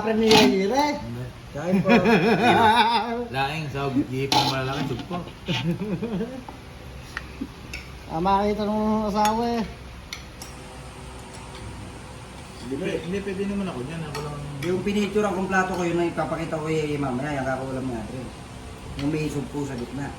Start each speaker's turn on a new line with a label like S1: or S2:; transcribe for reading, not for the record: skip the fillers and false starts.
S1: akin ni Yayire.
S2: Kain po.
S3: Laing sa gipang malalaki, sugpo.
S1: Makita ng asawa eh.
S3: Hindi pwede naman ako dyan. Ako lang...
S2: Yung pinicture ang plato ko, yun na ipapakita ko mamaya, yung kakulam natin. Yung may sugpo sa gitna.